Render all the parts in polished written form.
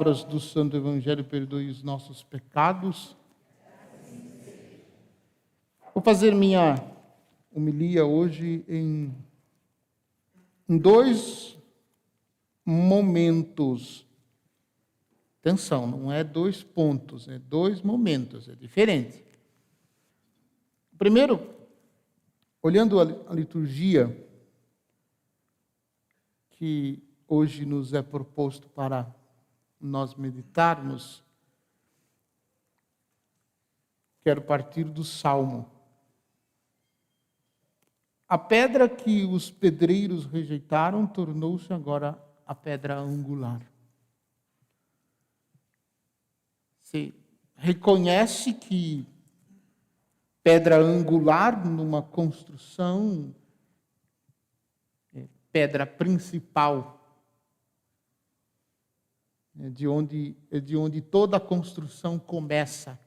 Palavras do Santo Evangelho, perdoe os nossos pecados. Vou fazer minha homilia hoje em dois momentos. Atenção, não é 2 pontos, é 2 momentos, é diferente. Primeiro, olhando a liturgia que hoje nos é proposto para nós meditarmos, quero partir do Salmo. A pedra que os pedreiros rejeitaram tornou-se agora a pedra angular. Se reconhece que pedra angular numa construção, pedra principal, é de onde toda a construção começa.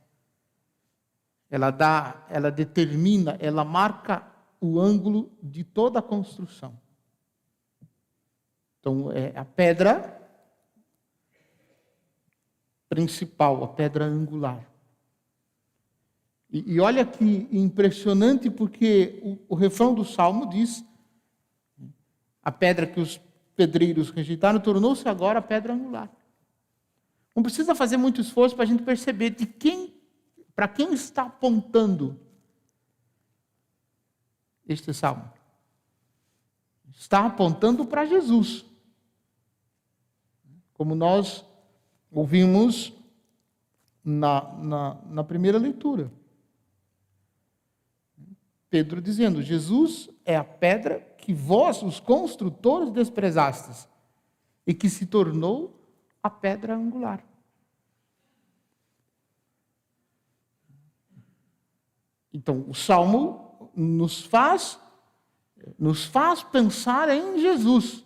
Ela determina, ela marca o ângulo de toda a construção. Então, é a pedra principal, a pedra angular. E olha que impressionante, porque o refrão do Salmo diz: a pedra que os pedreiros rejeitaram tornou-se agora a pedra angular. Não precisa fazer muito esforço para a gente perceber para quem está apontando este salmo. Está apontando para Jesus. Como nós ouvimos na primeira leitura. Pedro dizendo: Jesus é a pedra que vós, os construtores, desprezastes, e que se tornou a pedra angular. Então, o Salmo nos faz pensar em Jesus.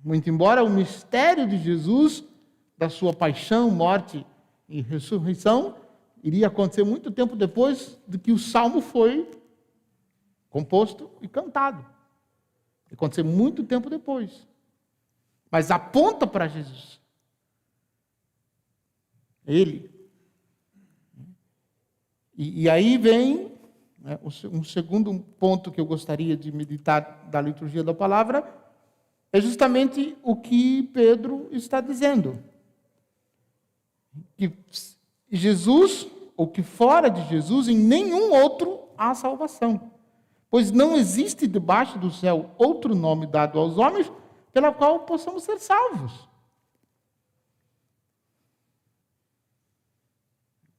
Muito embora o mistério de Jesus, da sua paixão, morte e ressurreição, iria acontecer muito tempo depois de que o Salmo foi composto e cantado. Ia acontecer muito tempo depois. Mas aponta para Jesus. Ele. E aí vem um segundo ponto que eu gostaria de meditar da liturgia da palavra, é justamente o que Pedro está dizendo. Que Jesus, ou que fora de Jesus, em nenhum outro há salvação. Pois não existe debaixo do céu outro nome dado aos homens pela qual possamos ser salvos.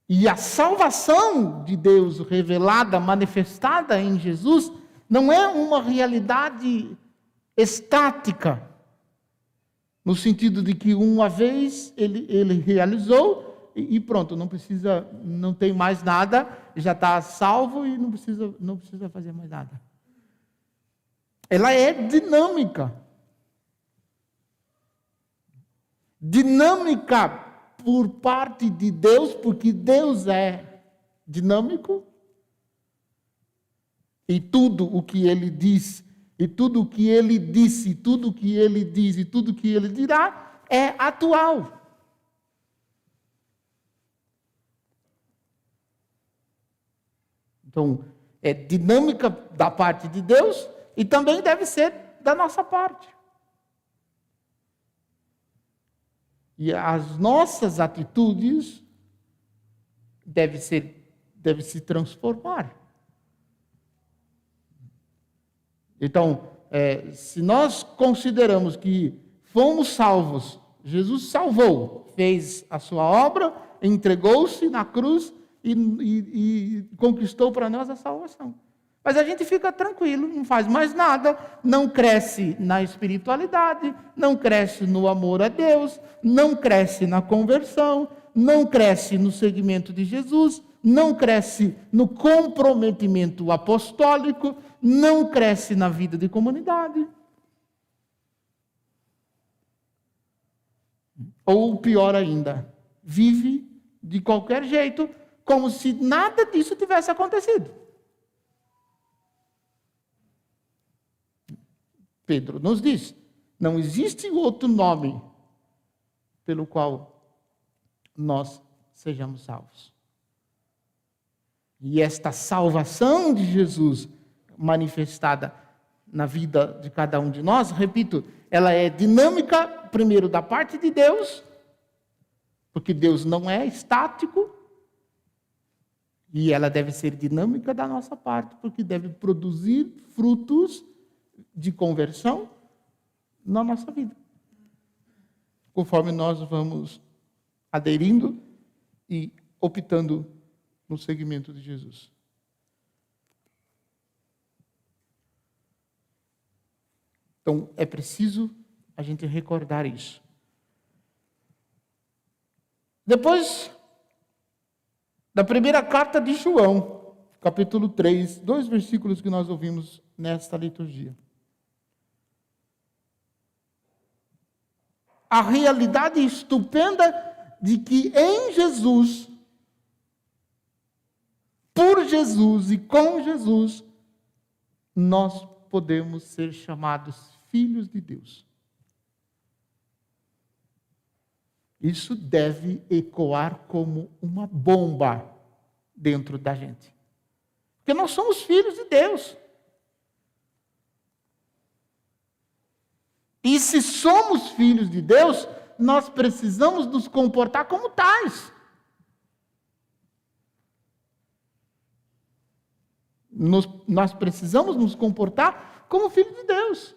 E a salvação de Deus revelada, manifestada em Jesus, não é uma realidade estática, no sentido de que uma vez ele realizou e pronto, não tem mais nada, já está salvo e não precisa fazer mais nada. Ela é dinâmica. Dinâmica por parte de Deus, porque Deus é dinâmico. E tudo o que Ele diz, e tudo o que Ele disse, e tudo o que Ele diz, e tudo o que Ele dirá, é atual. Então, é dinâmica da parte de Deus, e também deve ser da nossa parte. E as nossas atitudes devem se transformar. Então, se nós consideramos que fomos salvos, Jesus salvou, fez a sua obra, entregou-se na cruz e conquistou para nós a salvação. Mas a gente fica tranquilo, não faz mais nada, não cresce na espiritualidade, não cresce no amor a Deus, não cresce na conversão, não cresce no seguimento de Jesus, não cresce no comprometimento apostólico, não cresce na vida de comunidade. Ou pior ainda, vive de qualquer jeito, como se nada disso tivesse acontecido. Pedro nos diz: não existe outro nome pelo qual nós sejamos salvos. E esta salvação de Jesus manifestada na vida de cada um de nós, repito, ela é dinâmica, primeiro, da parte de Deus, porque Deus não é estático, e ela deve ser dinâmica da nossa parte, porque deve produzir frutos de conversão na nossa vida. Conforme nós vamos aderindo e optando no seguimento de Jesus. Então, é preciso a gente recordar isso. Depois da primeira carta de João, capítulo 3, 2 versículos que nós ouvimos nesta liturgia. A realidade estupenda de que em Jesus, por Jesus e com Jesus, nós podemos ser chamados filhos de Deus. Isso deve ecoar como uma bomba dentro da gente. Porque nós somos filhos de Deus. E se somos filhos de Deus, nós precisamos nos comportar como tais. Nós precisamos nos comportar como filhos de Deus.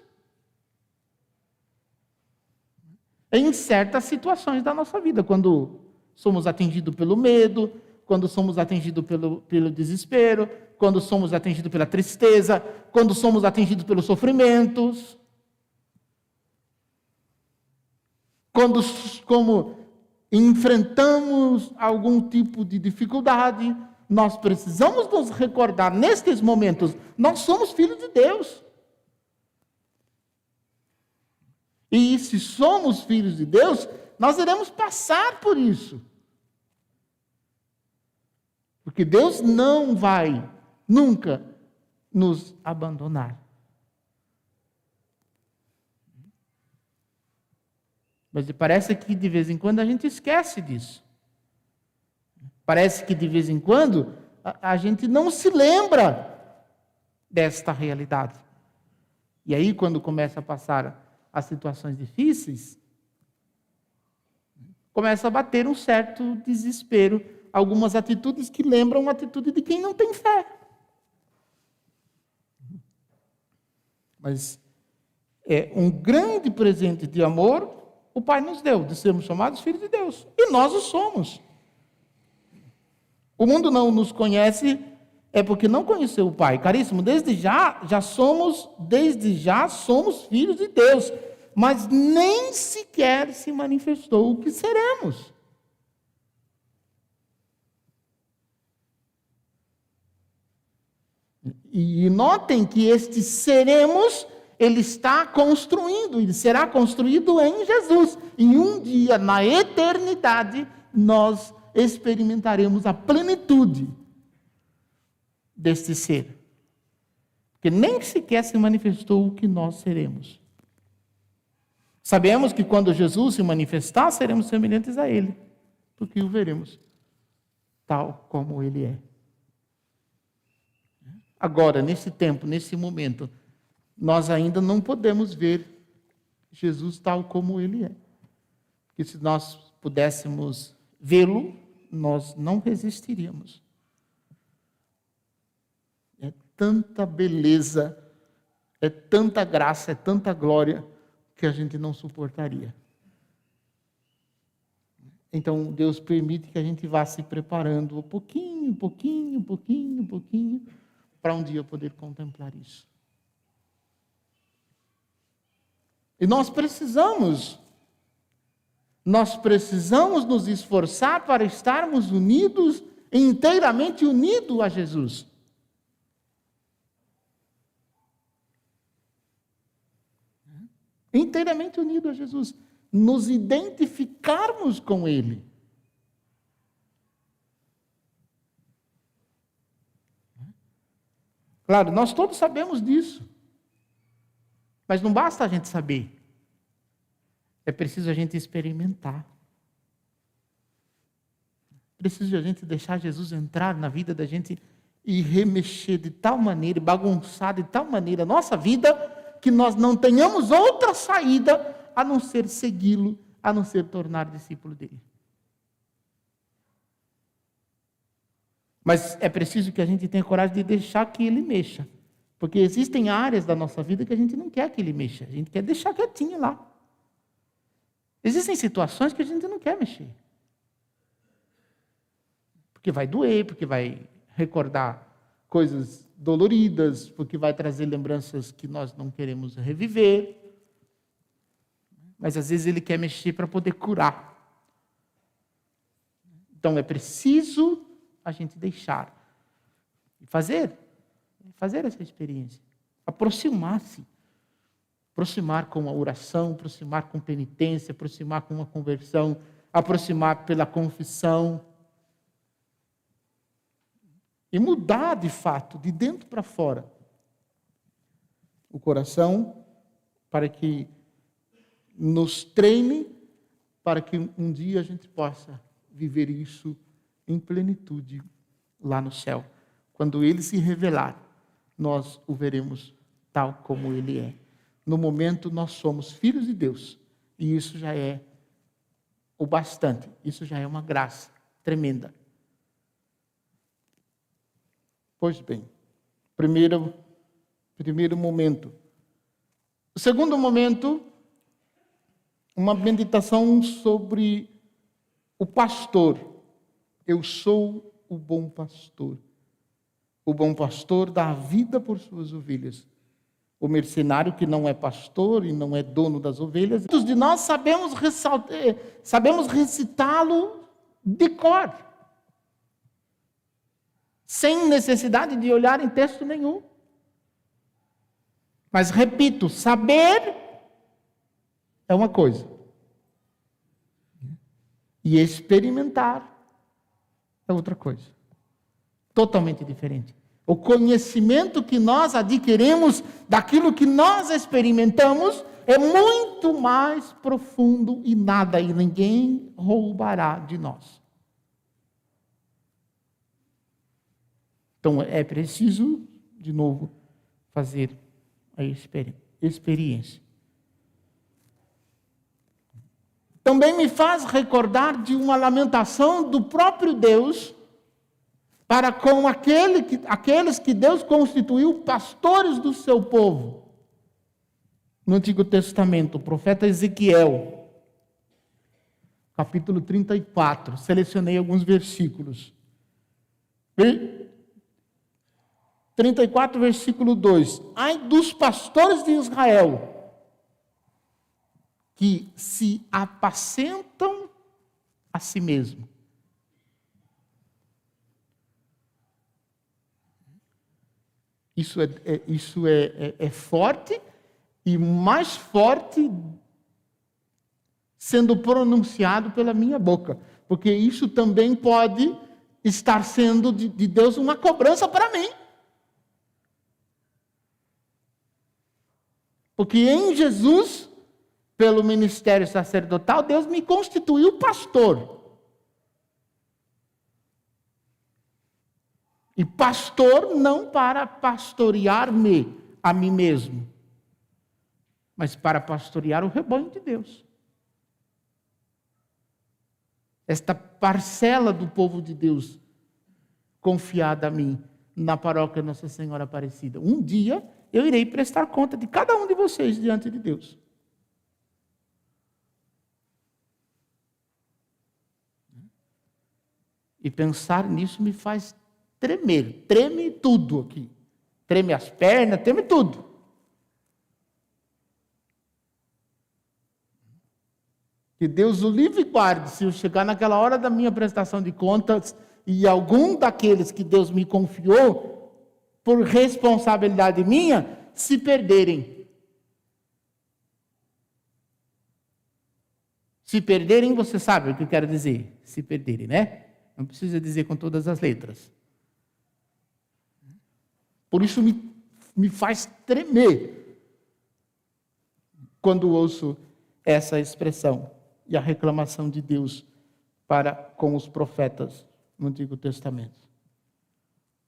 Em certas situações da nossa vida, quando somos atingidos pelo medo, quando somos atingidos pelo desespero, quando somos atingidos pela tristeza, quando somos atingidos pelos sofrimentos, como enfrentamos algum tipo de dificuldade, nós precisamos nos recordar, nestes momentos, nós somos filhos de Deus. E se somos filhos de Deus, nós iremos passar por isso. Porque Deus não vai nunca nos abandonar. Mas parece que de vez em quando a gente esquece disso. Parece que de vez em quando a gente não se lembra desta realidade. E aí, quando começa a passar as situações difíceis, começa a bater um certo desespero, algumas atitudes que lembram a atitude de quem não tem fé. Mas é um grande presente de amor o Pai nos deu, de sermos chamados filhos de Deus. E nós o somos. O mundo não nos conhece, é porque não conheceu o Pai. Caríssimo, desde já somos filhos de Deus. Mas nem sequer se manifestou o que seremos. E notem que este seremos, ele está construindo, ele será construído em Jesus. E um dia, na eternidade, nós experimentaremos a plenitude deste ser. Porque nem sequer se manifestou o que nós seremos. Sabemos que quando Jesus se manifestar, seremos semelhantes a Ele, porque o veremos tal como Ele é. Agora, nesse tempo, nesse momento, nós ainda não podemos ver Jesus tal como Ele é. Porque se nós pudéssemos vê-lo, nós não resistiríamos. É tanta beleza, é tanta graça, é tanta glória, que a gente não suportaria. Então, Deus permite que a gente vá se preparando pouquinho, para um dia poder contemplar isso. E nós precisamos nos esforçar para estarmos unidos, inteiramente unidos a Jesus. Inteiramente unidos a Jesus. Nos identificarmos com Ele. Claro, nós todos sabemos disso. Mas não basta a gente saber. É preciso a gente experimentar. Preciso de a gente deixar Jesus entrar na vida da gente e remexer de tal maneira, bagunçar de tal maneira a nossa vida, que nós não tenhamos outra saída a não ser segui-lo, a não ser tornar discípulo dele. Mas é preciso que a gente tenha coragem de deixar que ele mexa. Porque existem áreas da nossa vida que a gente não quer que ele mexa. A gente quer deixar quietinho lá. Existem situações que a gente não quer mexer. Porque vai doer, porque vai recordar coisas doloridas, porque vai trazer lembranças que nós não queremos reviver. Mas às vezes ele quer mexer para poder curar. Então é preciso a gente deixar e fazer essa experiência, aproximar-se, aproximar com a oração, aproximar com penitência, aproximar com uma conversão, aproximar pela confissão e mudar de fato, de dentro para fora, o coração, para que nos treine, para que um dia a gente possa viver isso em plenitude lá no céu. Quando ele se revelar, nós o veremos tal como ele é. No momento, nós somos filhos de Deus. E isso já é o bastante. Isso já é uma graça tremenda. Pois bem, primeiro momento. O segundo momento, uma meditação sobre o pastor. Eu sou o bom pastor. O bom pastor dá a vida por suas ovelhas. O mercenário que não é pastor e não é dono das ovelhas. Muitos de nós sabemos recitá-lo de cor. Sem necessidade de olhar em texto nenhum. Mas repito, saber é uma coisa. E experimentar é outra coisa. Totalmente diferente. O conhecimento que nós adquirimos daquilo que nós experimentamos é muito mais profundo e nada e ninguém roubará de nós. Então é preciso, de novo, fazer a experiência. Também me faz recordar de uma lamentação do próprio Deus para com aqueles que Deus constituiu pastores do seu povo. No Antigo Testamento, o profeta Ezequiel, capítulo 34, selecionei alguns versículos. 34, versículo 2. Ai dos pastores de Israel, que se apacentam a si mesmos. Isso é forte, e mais forte sendo pronunciado pela minha boca. Porque isso também pode estar sendo de Deus uma cobrança para mim. Porque em Jesus, pelo ministério sacerdotal, Deus me constituiu pastor. E pastor não para pastorear-me a mim mesmo, mas para pastorear o rebanho de Deus. Esta parcela do povo de Deus confiada a mim na paróquia Nossa Senhora Aparecida. Um dia eu irei prestar conta de cada um de vocês diante de Deus. E pensar nisso me faz tremer. Treme tudo aqui. Treme as pernas, treme tudo. Que Deus o livre e guarde se eu chegar naquela hora da minha prestação de contas e algum daqueles que Deus me confiou, por responsabilidade minha, se perderem. Se perderem, você sabe o que eu quero dizer. Se perderem, né? Não precisa dizer com todas as letras. Por isso me faz tremer quando ouço essa expressão e a reclamação de Deus para com os profetas no Antigo Testamento.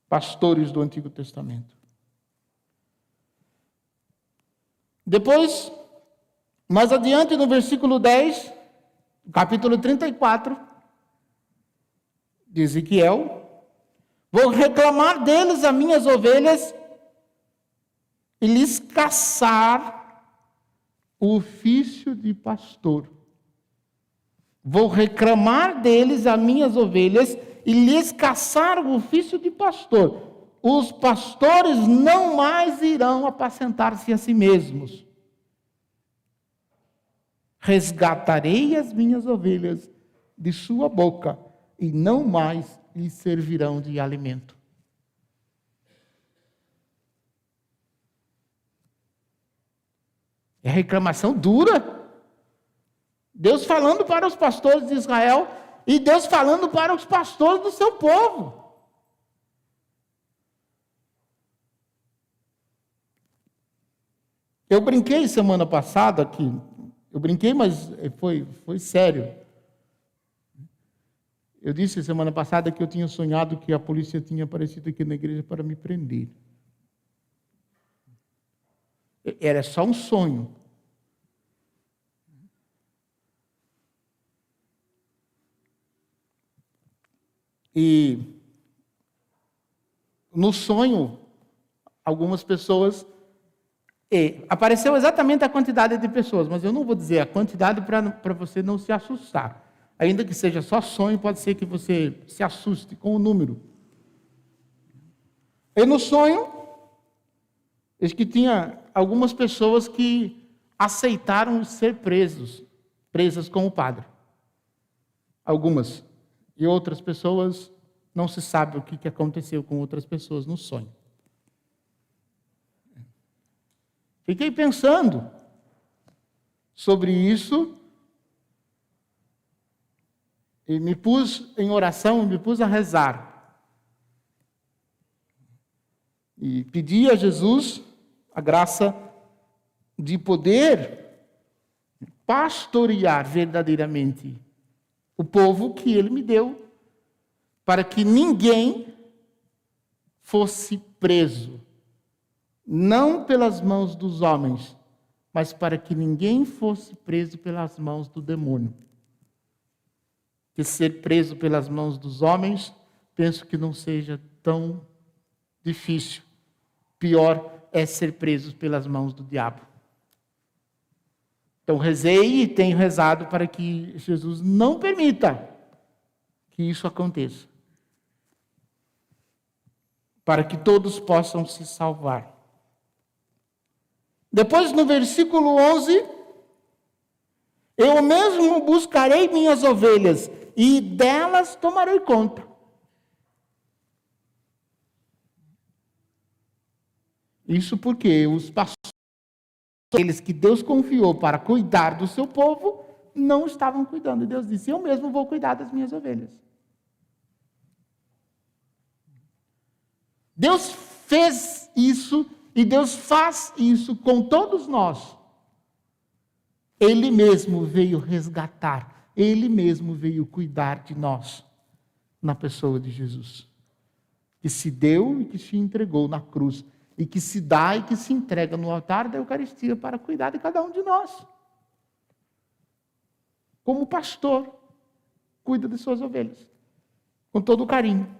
Pastores do Antigo Testamento. Depois, mais adiante, no versículo 10, capítulo 34, de Ezequiel: vou reclamar deles as minhas ovelhas e lhes caçar o ofício de pastor. Vou reclamar deles as minhas ovelhas e lhes caçar o ofício de pastor. Os pastores não mais irão apacentar-se a si mesmos. Resgatarei as minhas ovelhas de sua boca e não mais lhes servirão de alimento. É reclamação dura. Deus falando para os pastores de Israel e Deus falando para os pastores do seu povo. Eu brinquei semana passada aqui. Eu brinquei, mas foi sério. Eu disse semana passada que eu tinha sonhado que a polícia tinha aparecido aqui na igreja para me prender. Era só um sonho. E no sonho, algumas pessoas... apareceu exatamente a quantidade de pessoas, mas eu não vou dizer a quantidade para você não se assustar. Ainda que seja só sonho, pode ser que você se assuste com o número. E no sonho, diz que tinha algumas pessoas que aceitaram ser presas com o padre. Algumas. E outras pessoas, não se sabe o que aconteceu com outras pessoas no sonho. Fiquei pensando sobre isso e me pus em oração, me pus a rezar. E pedi a Jesus a graça de poder pastorear verdadeiramente o povo que Ele me deu, para que ninguém fosse preso. Não pelas mãos dos homens, mas para que ninguém fosse preso pelas mãos do demônio. Que ser preso pelas mãos dos homens, penso que não seja tão difícil. Pior é ser preso pelas mãos do diabo. Então rezei e tenho rezado para que Jesus não permita que isso aconteça. Para que todos possam se salvar. Depois, no versículo 11, eu mesmo buscarei minhas ovelhas e delas tomarei conta. Isso porque os pastores, aqueles que Deus confiou para cuidar do seu povo, não estavam cuidando. E Deus disse: eu mesmo vou cuidar das minhas ovelhas. Deus fez isso e Deus faz isso com todos nós. Ele mesmo veio resgatar, Ele mesmo veio cuidar de nós, na pessoa de Jesus, que se deu e que se entregou na cruz, e que se dá e que se entrega no altar da Eucaristia para cuidar de cada um de nós. Como pastor, cuida de suas ovelhas, com todo o carinho.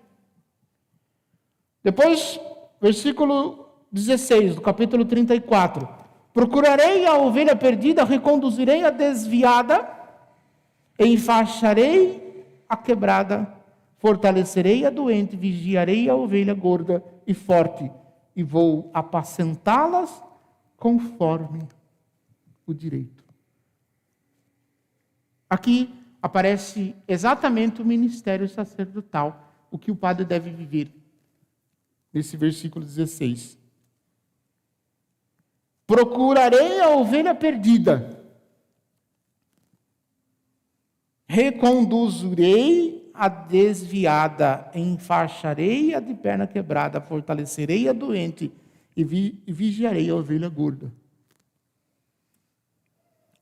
Depois, versículo 16, do capítulo 34. Procurarei a ovelha perdida, reconduzirei a desviada, enfaixarei a quebrada, fortalecerei a doente, vigiarei a ovelha gorda e forte, e vou apacentá-las conforme o direito. Aqui aparece exatamente o ministério sacerdotal, o que o padre deve viver, nesse versículo 16. Procurarei a ovelha perdida, reconduzirei a desviada, enfaixarei a de perna quebrada, fortalecerei a doente e vigiarei a ovelha gorda.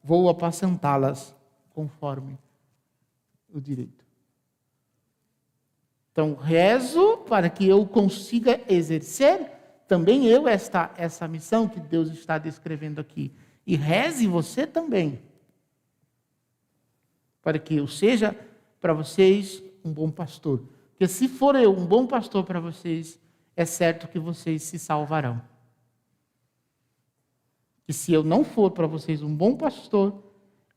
Vou apacentá-las conforme o direito. Então, rezo para que eu consiga exercer também essa missão que Deus está descrevendo aqui. E reze você também, para que eu seja para vocês um bom pastor. Porque se for eu um bom pastor para vocês, é certo que vocês se salvarão. E se eu não for para vocês um bom pastor,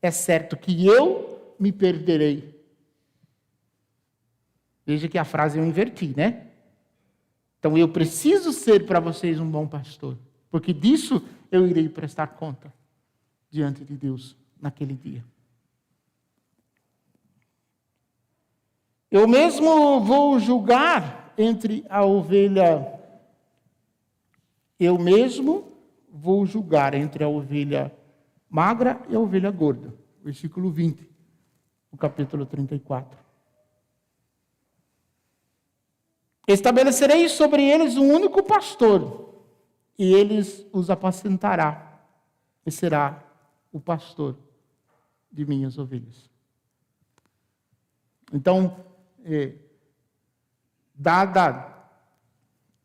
é certo que eu me perderei. Veja que a frase eu inverti, né? Então eu preciso ser para vocês um bom pastor, porque disso eu irei prestar conta diante de Deus naquele dia. Eu mesmo vou julgar entre a ovelha. Eu mesmo vou julgar entre a ovelha magra e a ovelha gorda. Versículo 20, do capítulo 34. Estabelecerei sobre eles um único pastor, e eles os apacentará, e será o pastor de minhas ovelhas. Então, dada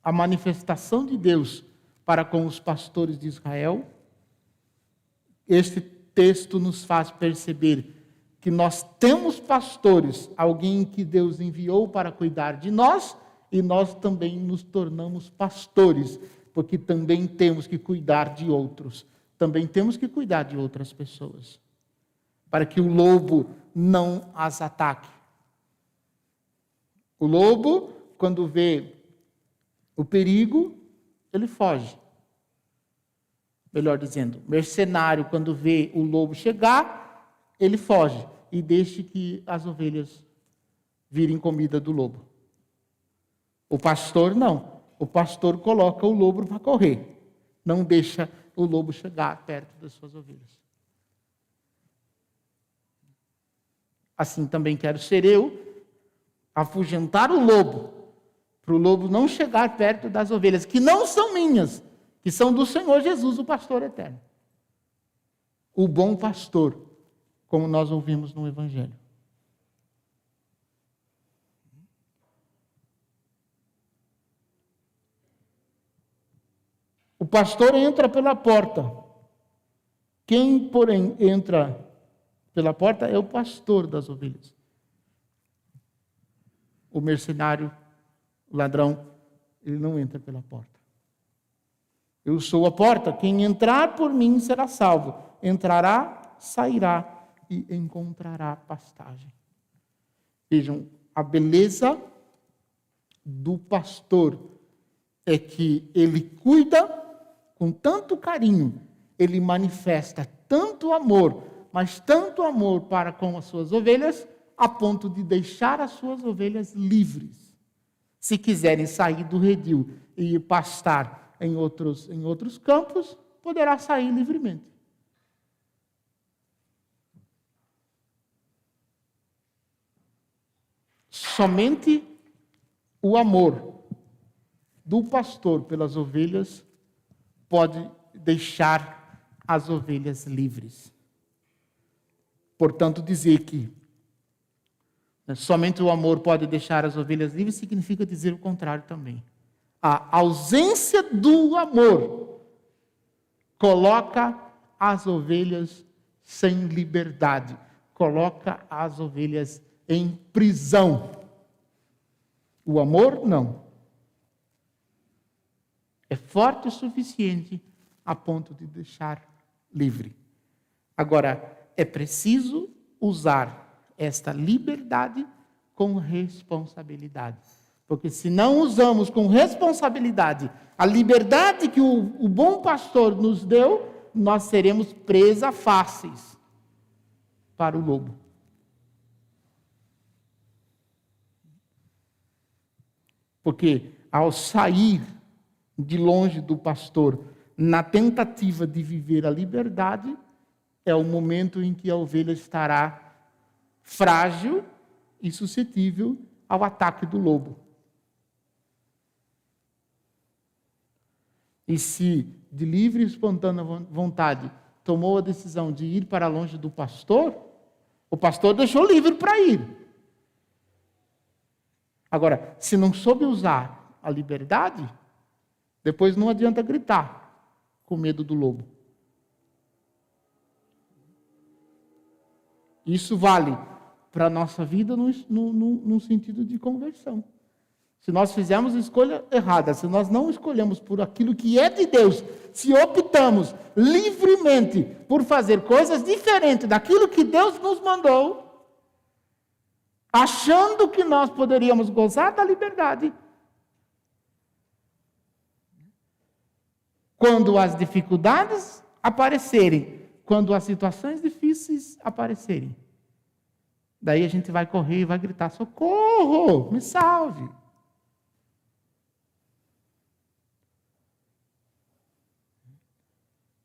a manifestação de Deus para com os pastores de Israel, este texto nos faz perceber que nós temos pastores, alguém que Deus enviou para cuidar de nós, e nós também nos tornamos pastores, porque também temos que cuidar de outros, também temos que cuidar de outras pessoas, para que o lobo não as ataque. O lobo, quando vê o perigo, ele foge. Melhor dizendo, o mercenário, quando vê o lobo chegar, ele foge e deixa que as ovelhas virem comida do lobo. O pastor não. O pastor coloca o lobo para correr. Não deixa o lobo chegar perto das suas ovelhas. Assim também quero ser eu, afugentar o lobo, para o lobo não chegar perto das ovelhas, que não são minhas, que são do Senhor Jesus, o pastor eterno. O bom pastor, como nós ouvimos no Evangelho. O pastor entra pela porta. Quem, porém, entra pela porta é o pastor das ovelhas. O mercenário, o ladrão, ele não entra pela porta. Eu sou a porta, quem entrar por mim será salvo. Entrará, sairá e encontrará pastagem. Vejam, a beleza do pastor é que ele cuida com tanto carinho, ele manifesta tanto amor, mas tanto amor para com as suas ovelhas, a ponto de deixar as suas ovelhas livres. Se quiserem sair do redil e pastar em outros campos, poderá sair livremente. Somente o amor do pastor pelas ovelhas pode deixar as ovelhas livres. Portanto, dizer que somente o amor pode deixar as ovelhas livres significa dizer o contrário também. A ausência do amor coloca as ovelhas sem liberdade, coloca as ovelhas em prisão. O amor, não. É forte o suficiente a ponto de deixar livre. Agora, é preciso usar esta liberdade com responsabilidade. Porque se não usamos com responsabilidade a liberdade que o bom pastor nos deu, nós seremos presa fáceis para o lobo. Porque ao sair de longe do pastor, na tentativa de viver a liberdade, é o momento em que a ovelha estará frágil e suscetível ao ataque do lobo. E se, de livre e espontânea vontade, tomou a decisão de ir para longe do pastor, o pastor deixou livre para ir. Agora, se não soube usar a liberdade, depois não adianta gritar com medo do lobo. Isso vale para a nossa vida no sentido de conversão. Se nós fizermos escolha errada, se nós não escolhemos por aquilo que é de Deus, se optamos livremente por fazer coisas diferentes daquilo que Deus nos mandou, achando que nós poderíamos gozar da liberdade, quando as dificuldades aparecerem, quando as situações difíceis aparecerem, daí a gente vai correr e vai gritar: socorro, me salve.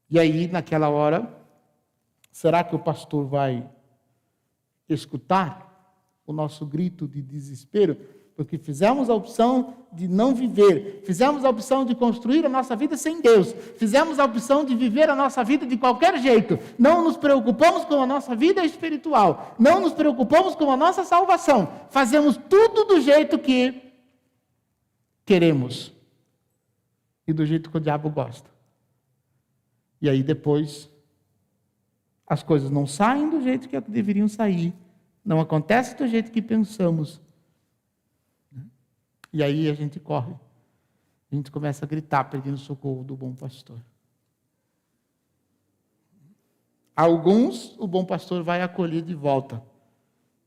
E aí, naquela hora, será que o pastor vai escutar o nosso grito de desespero? Porque fizemos a opção de não viver, fizemos a opção de construir a nossa vida sem Deus, fizemos a opção de viver a nossa vida de qualquer jeito, não nos preocupamos com a nossa vida espiritual, não nos preocupamos com a nossa salvação, fazemos tudo do jeito que queremos e do jeito que o diabo gosta. E aí depois, as coisas não saem do jeito que deveriam sair, não acontece do jeito que pensamos. E aí a gente corre, a gente começa a gritar pedindo socorro do bom pastor. Alguns, o bom pastor vai acolher de volta.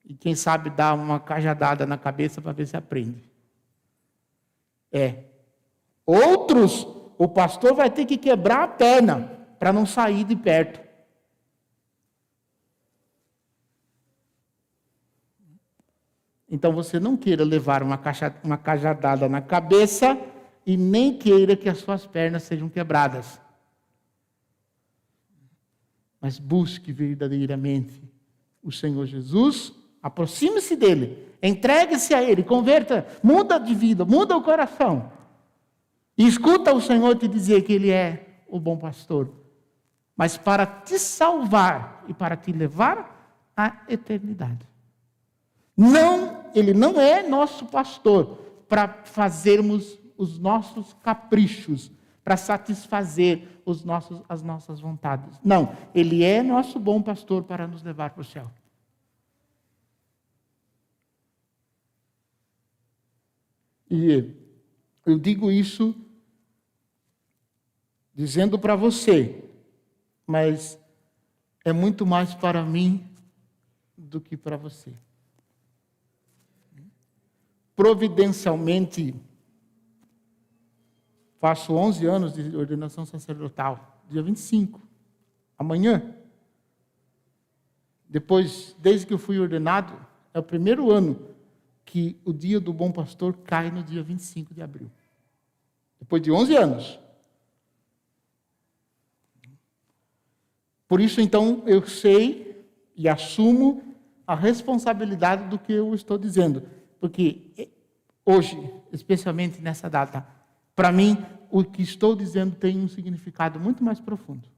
E quem sabe dar uma cajadada na cabeça para ver se aprende. Outros, o pastor vai ter que quebrar a perna para não sair de perto. Então você não queira levar uma cajadada na cabeça e nem queira que as suas pernas sejam quebradas. Mas busque verdadeiramente o Senhor Jesus, aproxime-se dele, entregue-se a ele, converta, muda de vida, muda o coração. E escuta o Senhor te dizer que ele é o bom pastor, mas para te salvar e para te levar à eternidade. Não, ele não é nosso pastor para fazermos os nossos caprichos, para satisfazer as nossas vontades. Não, ele é nosso bom pastor para nos levar para o céu. E eu digo isso dizendo para você, mas é muito mais para mim do que para você. Providencialmente, faço 11 anos de ordenação sacerdotal, dia 25, amanhã. Depois, desde que eu fui ordenado, é o primeiro ano que o dia do bom pastor cai no dia 25 de abril. Depois de 11 anos. Por isso, então, eu sei e assumo a responsabilidade do que eu estou dizendo. Porque hoje, especialmente nessa data, para mim, o que estou dizendo tem um significado muito mais profundo.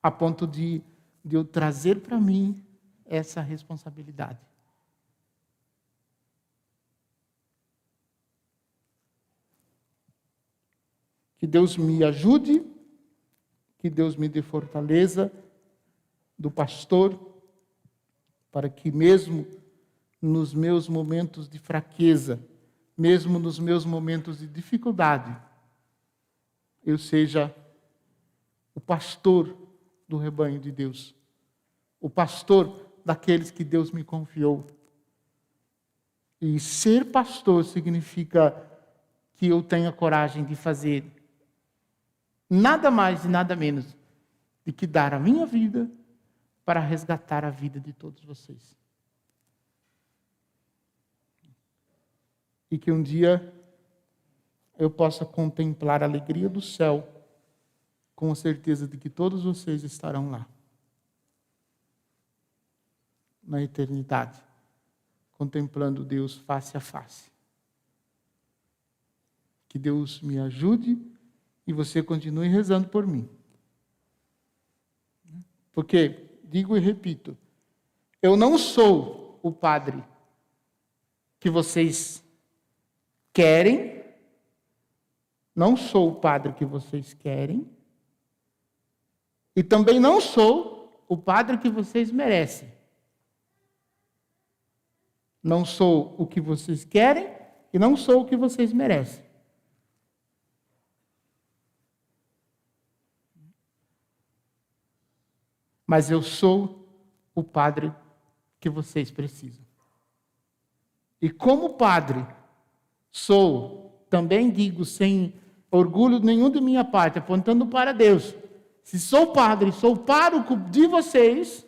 A ponto de eu trazer para mim essa responsabilidade. Que Deus me ajude, que Deus me dê fortaleza do pastor, para que mesmo nos meus momentos de fraqueza, mesmo nos meus momentos de dificuldade, eu seja o pastor do rebanho de Deus, o pastor daqueles que Deus me confiou. E ser pastor significa que eu tenha coragem de fazer nada mais e nada menos de que dar a minha vida para resgatar a vida de todos vocês. E que um dia eu possa contemplar a alegria do céu, com a certeza de que todos vocês estarão lá, na eternidade, contemplando Deus face a face. Que Deus me ajude e você continue rezando por mim. Porque, digo e repito, Eu não sou o padre que vocês querem, não sou o padre que vocês querem, e também não sou o padre que vocês merecem. Não sou o que vocês querem e não sou o que vocês merecem. Mas eu sou o padre que vocês precisam. E como padre, sou, também digo sem orgulho nenhum de minha parte, apontando para Deus. Se sou padre, sou pároco de vocês,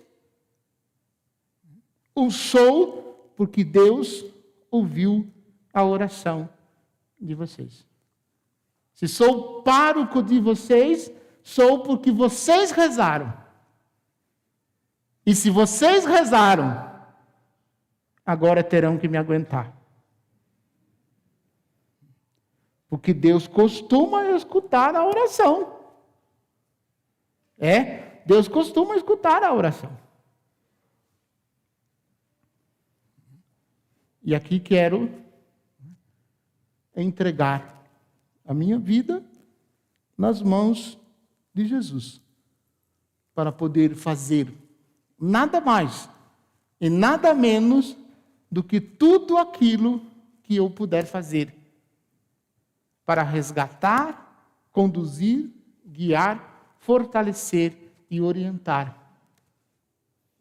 o sou porque Deus ouviu a oração de vocês. Se sou pároco de vocês, sou porque vocês rezaram. E se vocês rezaram, agora terão que me aguentar. Porque Deus costuma escutar a oração. Deus costuma escutar a oração. E aqui quero entregar a minha vida nas mãos de Jesus, para poder fazer nada mais e nada menos do que tudo aquilo que eu puder fazer para resgatar, conduzir, guiar, fortalecer e orientar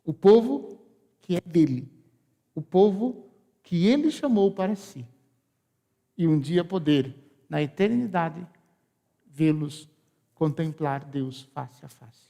o povo que é dele, o povo que ele chamou para si, e um dia poder, na eternidade, vê-los contemplar Deus face a face.